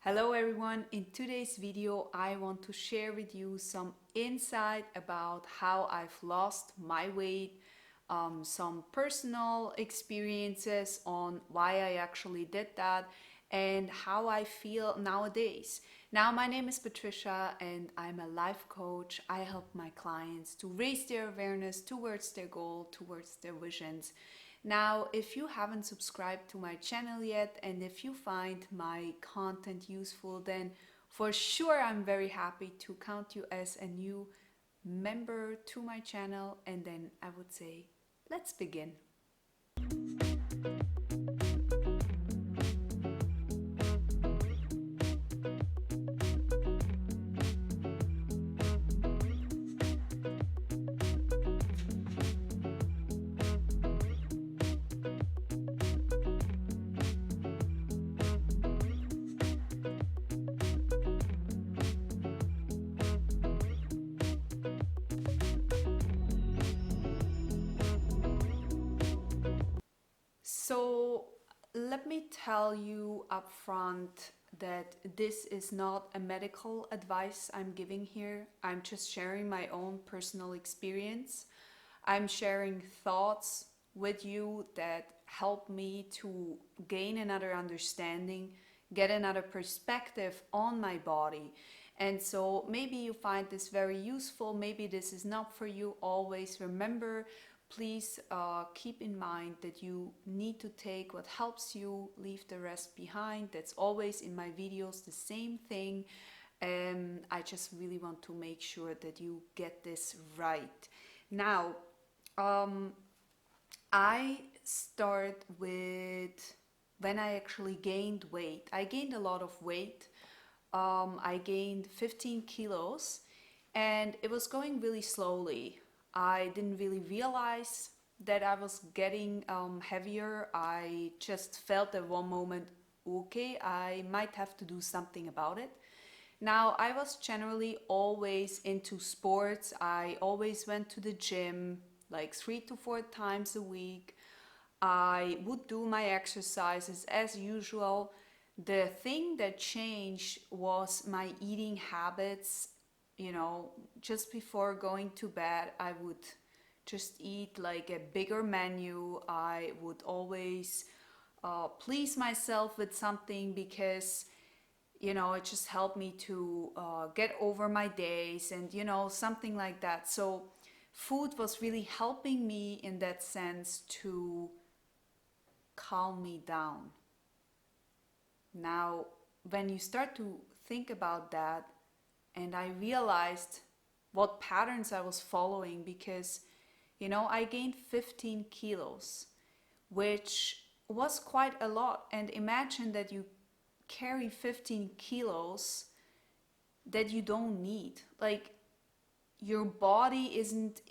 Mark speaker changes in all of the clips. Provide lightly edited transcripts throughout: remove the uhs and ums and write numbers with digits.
Speaker 1: Hello everyone, in today's video I want to share with you some insight about how I've lost my weight, some personal experiences on why I actually did that and how I feel nowadays. Now my name is Patricia and I'm a life coach. I help my clients to raise their awareness towards their goal, towards their visions. Now, if you haven't subscribed to my channel yet and if you find my content useful, then for sure I'm very happy to count you as a new member to my channel, and then I would say, let's begin. So let me tell you up front that this is not a medical advice I'm giving here. I'm just sharing my own personal experience. I'm sharing thoughts with you that help me to gain another understanding, get another perspective on my body. And so maybe you find this very useful, maybe this is not for you. Always remember, please keep in mind that you need to take what helps you, leave the rest behind. That's always in my videos the same thing. I just really want to make sure that you get this right. Now, I start with when I actually gained weight. I gained a lot of weight. I gained 15 kilos and it was going really slowly. I didn't really realize that I was getting heavier. I just felt at one moment, okay, I might have to do something about it. Now, I was generally always into sports. I always went to the gym like 3 to 4 times a week. I would do my exercises as usual. The thing that changed was my eating habits. Just before going to bed, I would just eat like a bigger menu. I would always please myself with something because it just helped me to get over my days and something like that. So food was really helping me in that sense to calm me down. Now, when you start to think about that, and I realized what patterns I was following because, I gained 15 kilos, which was quite a lot. And imagine that you carry 15 kilos that you don't need. Like, your body isn't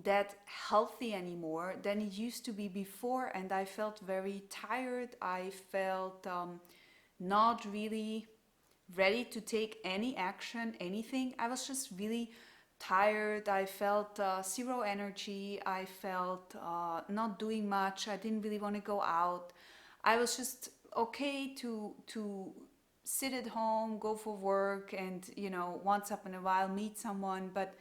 Speaker 1: that healthy anymore than it used to be before, and I felt very tired. I felt not really ready to take any action, anything. I was just really tired. I felt zero energy. I felt not doing much. I didn't really want to go out. I was just okay to sit at home, go for work, and once up in a while meet someone. But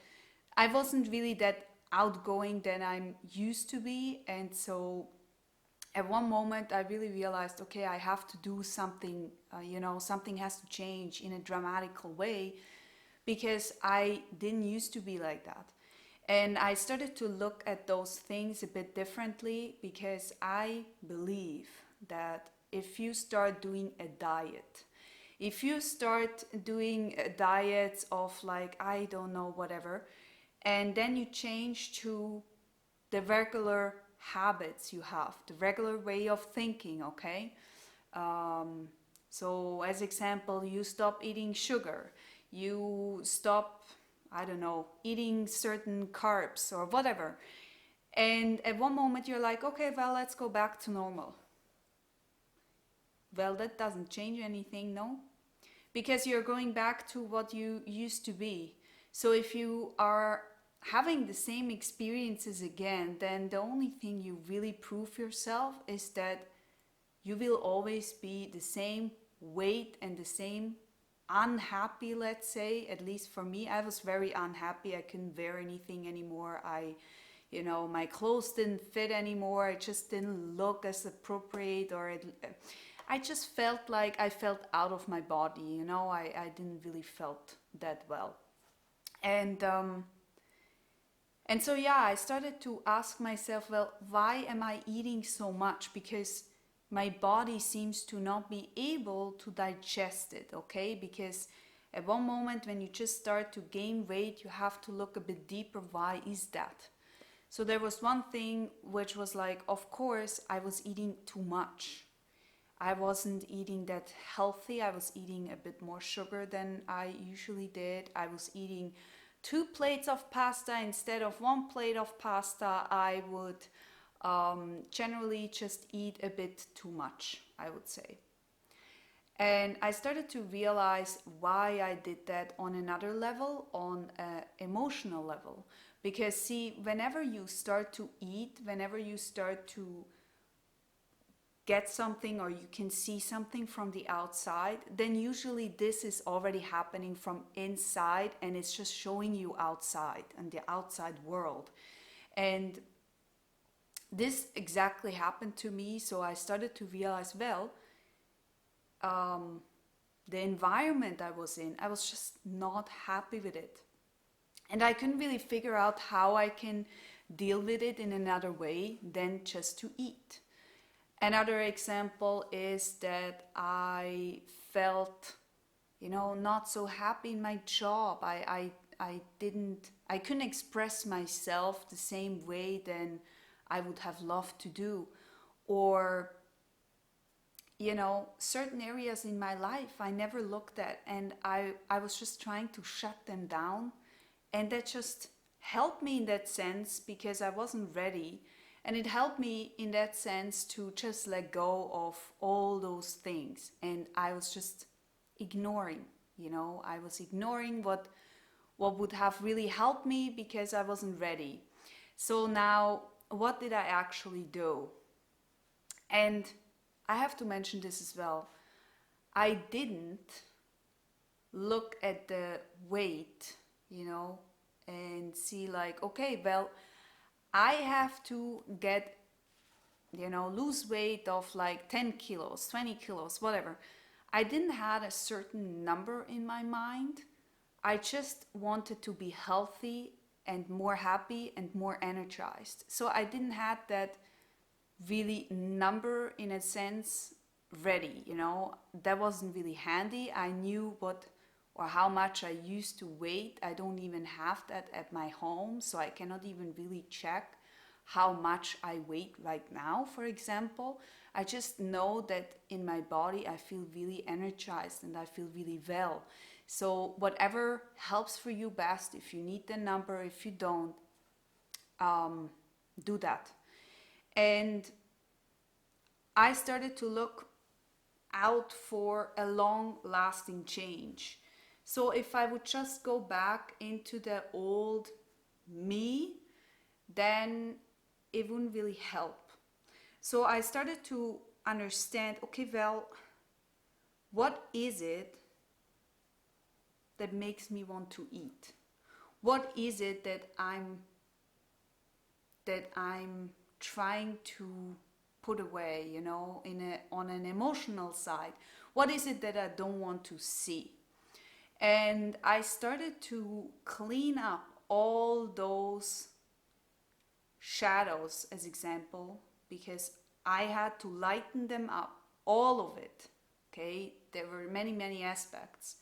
Speaker 1: I wasn't really that outgoing that I'm used to be, and so at one moment I really realized, okay, I have to do something. Something has to change in a dramatical way because I didn't used to be like that. And I started to look at those things a bit differently because I believe that if you start doing a diet, if you start doing diets of like, I don't know, whatever, and then you change to the regular habits you have, the regular way of thinking, okay? So as example, you stop eating sugar, you stop, I don't know, eating certain carbs or whatever. And at one moment you're like, okay, well, let's go back to normal. Well, that doesn't change anything, no? Because you're going back to what you used to be. So if you are having the same experiences again, then the only thing you really prove yourself is that you will always be the same weight and the same unhappy, let's say. At least for me, I was very unhappy. I couldn't wear anything anymore. My clothes didn't fit anymore. It just didn't look as appropriate, I just felt like I felt out of my body. I didn't really felt that well. And so, yeah, I started to ask myself, well, why am I eating so much? Because my body seems to not be able to digest it, okay? Because at one moment when you just start to gain weight, you have to look a bit deeper. Why is that? So there was one thing which was like, of course, I was eating too much. I wasn't eating that healthy. I was eating a bit more sugar than I usually did. I was eating 2 plates of pasta instead of 1 plate of pasta. I would generally just eat a bit too much, I would say. And I started to realize why I did that on another level, on an emotional level. Because, see, whenever you start to eat, whenever you start to get something or you can see something from the outside, then usually this is already happening from inside and it's just showing you outside and the outside world. And this exactly happened to me. So I started to realize, well, the environment I was in, I was just not happy with it. And I couldn't really figure out how I can deal with it in another way than just to eat. Another example is that I felt, not so happy in my job. I couldn't express myself the same way than I would have loved to do. Or, certain areas in my life I never looked at, and I was just trying to shut them down. And that just helped me in that sense because I wasn't ready. And it helped me in that sense to just let go of all those things. And I was just ignoring, I was ignoring what would have really helped me because I wasn't ready. So now, what did I actually do? And I have to mention this as well. I didn't look at the weight, and see like, okay, well, I have to get, lose weight of like 10 kilos, 20 kilos, whatever. I didn't have a certain number in my mind. I just wanted to be healthy and more happy and more energized. So I didn't have that really number in a sense ready, that wasn't really handy. I knew what or how much I used to weigh. I don't even have that at my home, so I cannot even really check how much I weigh right now, for example. I just know that in my body I feel really energized and I feel really well. So whatever helps for you best, if you need the number, if you don't, do that. And I started to look out for a long-lasting change. So if I would just go back into the old me, then it wouldn't really help. So I started to understand, okay, well, what is it that makes me want to eat? What is it that I'm trying to put away, on an emotional side? What is it that I don't want to see? And I started to clean up all those shadows, as example, because I had to lighten them up, all of it. Okay, there were many, many aspects.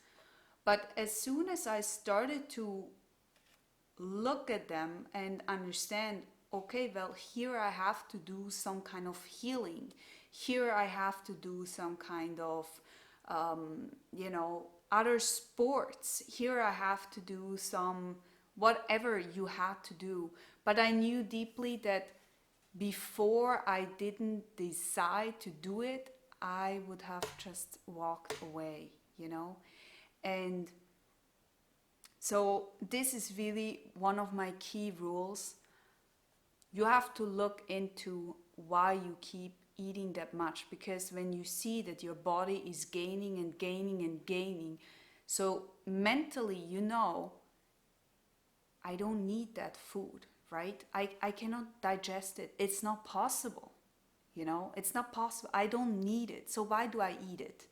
Speaker 1: But as soon as I started to look at them and understand, okay, well, here I have to do some kind of healing. Here I have to do some kind of, other sports. Here I have to do some, whatever you had to do. But I knew deeply that before I didn't decide to do it, I would have just walked away, And so this is really one of my key rules. You have to look into why you keep eating that much, because when you see that your body is gaining and gaining and gaining, so mentally, you know, I don't need that food, right? I cannot digest it. It's not possible. You know, it's not possible. I don't need it. So why do I eat it?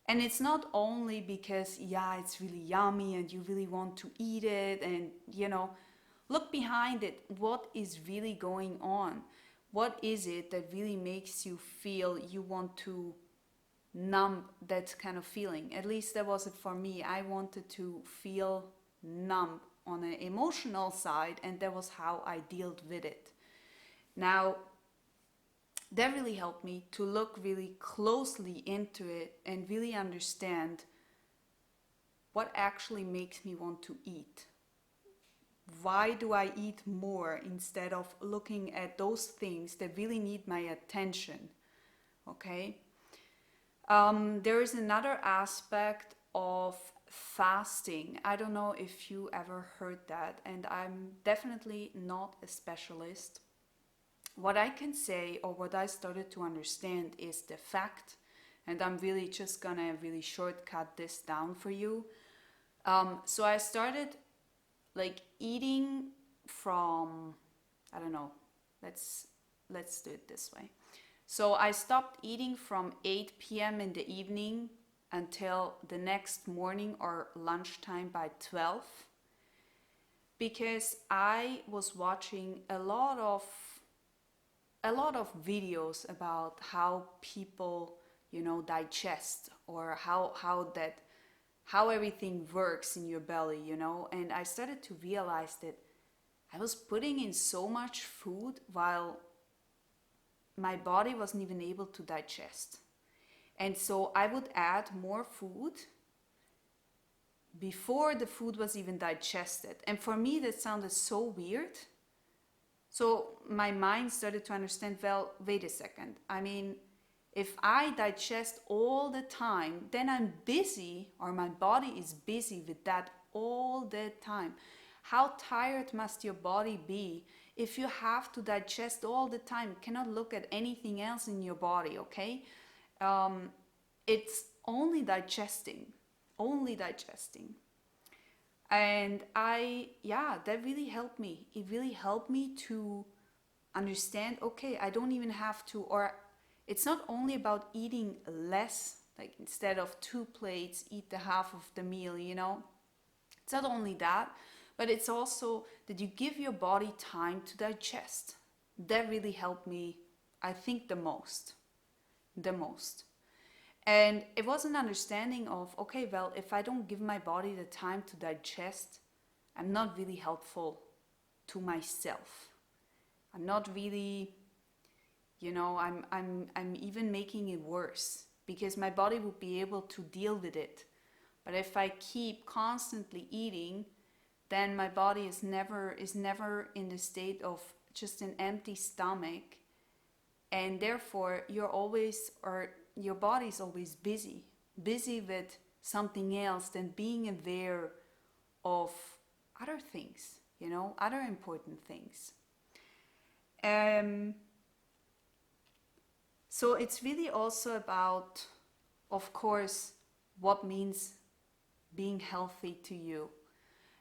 Speaker 1: And it's not only because, yeah, it's really yummy and you really want to eat it, and, you know, look behind it. What is really going on? What is it that really makes you feel you want to numb that kind of feeling? At least that was it for me. I wanted to feel numb on an emotional side, and that was how I dealt with it. Now, that really helped me to look really closely into it and really understand what actually makes me want to eat. Why do I eat more instead of looking at those things that really need my attention? Okay. There is another aspect of fasting. I don't know if you ever heard that, and I'm definitely not a specialist. What I can say, or what I started to understand, is the fact, and I'm really just gonna really shortcut this down for you. So I started like eating from, I don't know, let's do it this way. So I stopped eating from 8 p.m. in the evening until the next morning or lunchtime by 12, because I was watching a lot of videos about how people, you know, digest, or how everything works in your belly, you know. And I started to realize that I was putting in so much food while my body wasn't even able to digest. And so I would add more food before the food was even digested. And for me, that sounded so weird. So my mind started to understand, well, wait a second. I mean, if I digest all the time, then I'm busy, or my body is busy with that all the time. How tired must your body be if you have to digest all the time? You cannot look at anything else in your body, okay? It's only digesting, only digesting. And that really helped me. It really helped me to understand, okay, I don't even have to, or it's not only about eating less, like instead of 2 plates, eat the half of the meal, you know. It's not only that, but it's also that you give your body time to digest. That really helped me, I think, the most. And it was an understanding of, okay, well, if I don't give my body the time to digest, I'm not really helpful to myself. I'm not really, you know, I'm even making it worse, because my body would be able to deal with it. But if I keep constantly eating, then my body is never in the state of just an empty stomach, and therefore your body is always busy with something else than being aware of other things, you know, other important things. So it's really also about, of course, what means being healthy to you.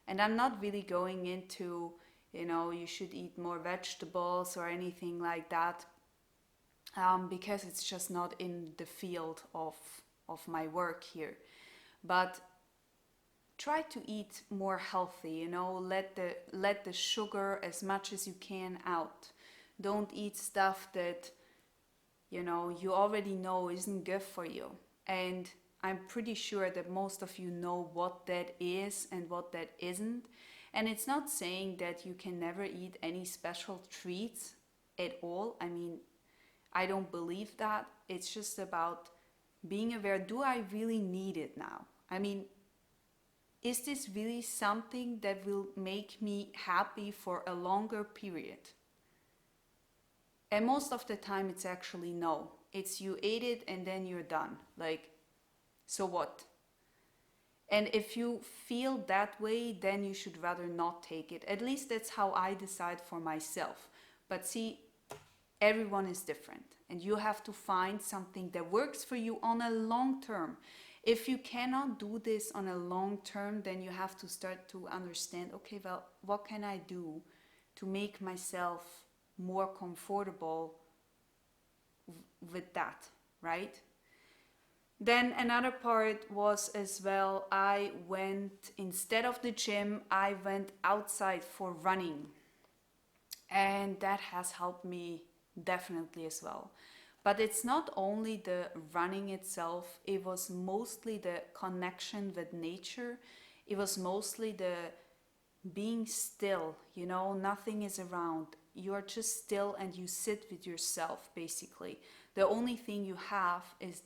Speaker 1: And I'm not really going into, you know, you should eat more vegetables or anything like that, because it's just not in the field of my work here. But try to eat more healthy, you know, let the sugar as much as you can out. Don't eat stuff that, you know, you already know isn't good for you. And I'm pretty sure that most of you know what that is and what that isn't. And it's not saying that you can never eat any special treats at all. I mean, I don't believe that. It's just about being aware. Do I really need it now? I mean, is this really something that will make me happy for a longer period? And most of the time it's actually no. It's you ate it and then you're done. Like, so what? And if you feel that way, then you should rather not take it. At least that's how I decide for myself. But see, everyone is different. and you have to find something that works for you on a long term. If you cannot do this on a long term, then you have to start to understand, okay, well, what can I do to make myself more comfortable with that, right? Then another part was as well, I went, instead of the gym, I went outside for running. And that has helped me definitely as well. But it's not only the running itself, it was mostly the connection with nature. It was mostly the being still, nothing is around. You are just still and you sit with yourself basically. The only thing you have is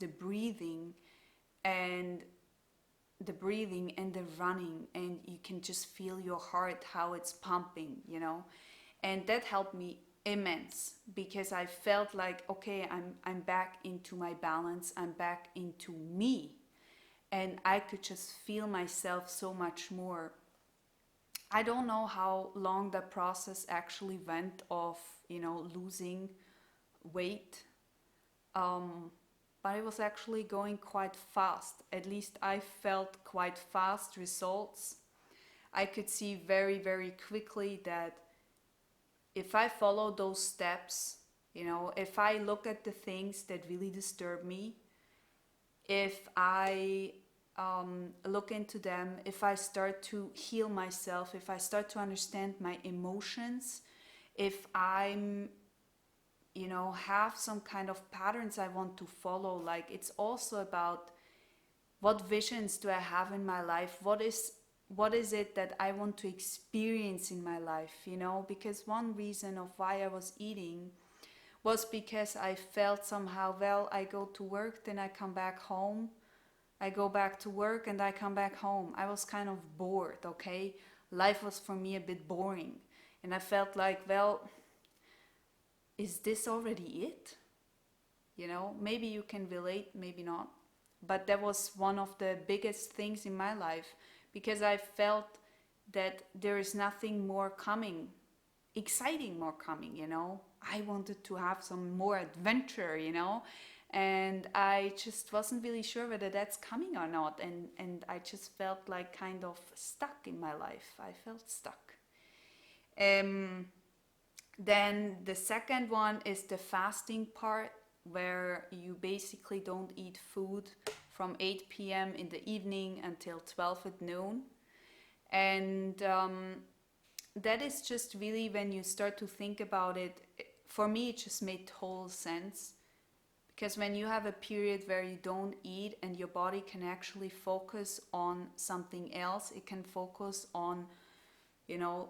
Speaker 1: and the running, and you can just feel your heart, how it's pumping. And that helped me immense, because I felt like, okay, I'm back into my balance, I'm back into me, and I could just feel myself so much more. I don't know how long the process actually went of, losing weight, um, but it was actually going quite fast. At least I felt quite fast results. I could see very, very quickly that if I follow those steps, if I look at the things that really disturb me, if I look into them, if I start to heal myself, if I start to understand my emotions, if I'm, have some kind of patterns I want to follow, like it's also about what visions do I have in my life? What is it that I want to experience in my life, because one reason of why I was eating was because I felt somehow, well, I go to work, then I come back home, I go back to work and I come back home. I was kind of bored, okay? Life was for me a bit boring. And I felt like, well, is this already it? Maybe you can relate, maybe not. But that was one of the biggest things in my life, because I felt that there is nothing more coming, exciting more coming. I wanted to have some more adventure. And I just wasn't really sure whether that's coming or not. And I just felt like kind of stuck in my life. I felt stuck. Um, then the second one is the fasting part, where you basically don't eat food from 8 p.m. in the evening until 12 at noon. And that is just really, when you start to think about it, for me it just made total sense. Because when you have a period where you don't eat and your body can actually focus on something else, it can focus on,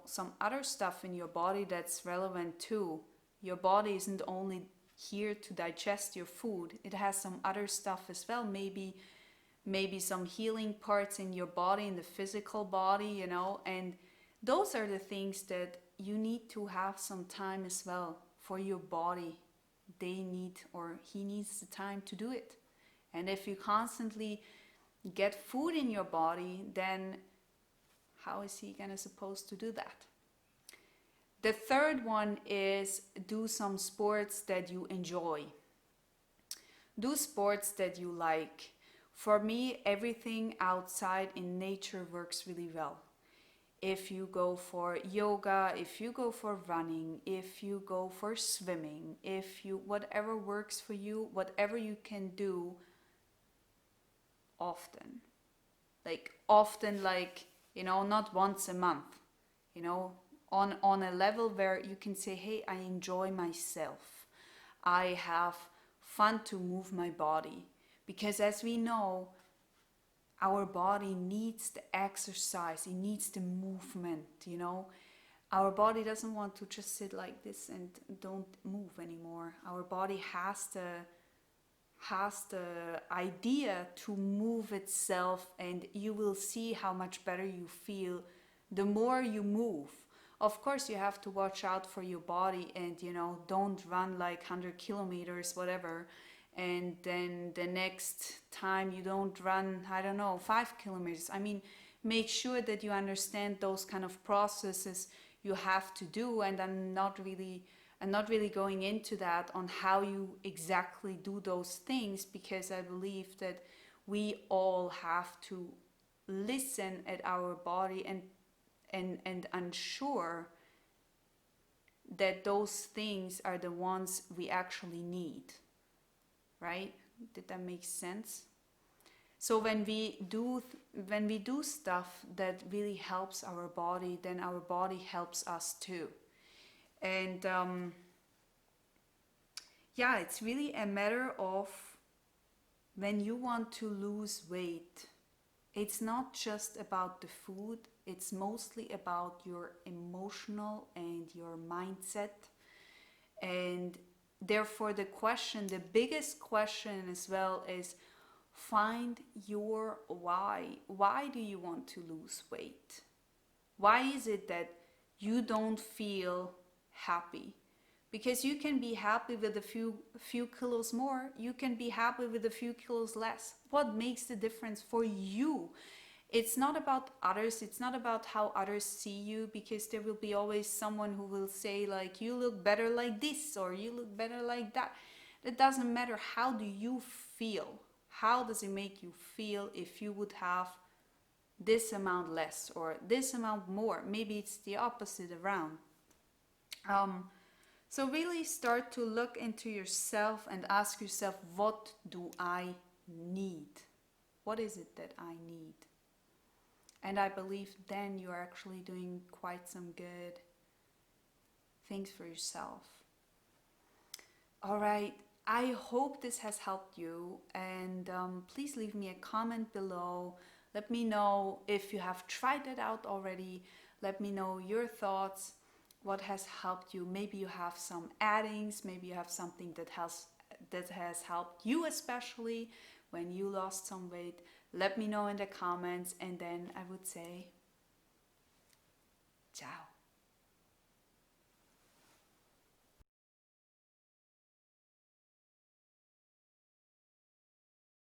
Speaker 1: some other stuff in your body that's relevant too. Your body isn't only here to digest your food, it has some other stuff as well. Maybe some healing parts in your body, in the physical body, and those are the things that you need to have some time as well for your body. He needs the time to do it. And if you constantly get food in your body, then how is he gonna supposed to do that? The third one is do some sports that you enjoy. Do sports that you like. For me, everything outside in nature works really well. If you go for yoga, if you go for running, if you go for swimming, whatever works for you, whatever you can do often. Like, not once a month, on a level where you can say, hey, I enjoy myself. I have fun to move my body. Because as we know, our body needs the exercise, it needs the movement, Our body doesn't want to just sit like this and don't move anymore. Our body has the idea to move itself, and you will see how much better you feel the more you move. Of course, you have to watch out for your body and, don't run like 100 kilometers, whatever. And then the next time you don't run, I don't know, 5 kilometers. I mean, make sure that you understand those kind of processes you have to do. And I'm not really I'm not really going into that on how you exactly do those things, because I believe that we all have to listen at our body and ensure that those things are the ones we actually need, right? Did that make sense? So when we do stuff that really helps our body, then our body helps us too. And yeah, it's really a matter of, when you want to lose weight, it's not just about the food, it's mostly about your emotional and your mindset. And therefore, the biggest question as well is, find your why. Why do you want to lose weight? Why is it that you don't feel happy? Because you can be happy with a few kilos more, you can be happy with a few kilos less. What makes the difference for you? It's not about others, it's not about how others see you, because there will be always someone who will say, like, you look better like this, or you look better like that. It doesn't matter. How do you feel? How does it make you feel if you would have this amount less or this amount more? Maybe it's the opposite around. So really start to look into yourself and ask yourself, what do I need? What is it that I need? And I believe then you are actually doing quite some good things for yourself. All right, I hope this has helped you, and please leave me a comment below. Let me know if you have tried it out already. Let me know your thoughts, what has helped you. Maybe you have some addings, maybe you have something that has helped you, especially when you lost some weight. Let me know in the comments, and then I would say ciao.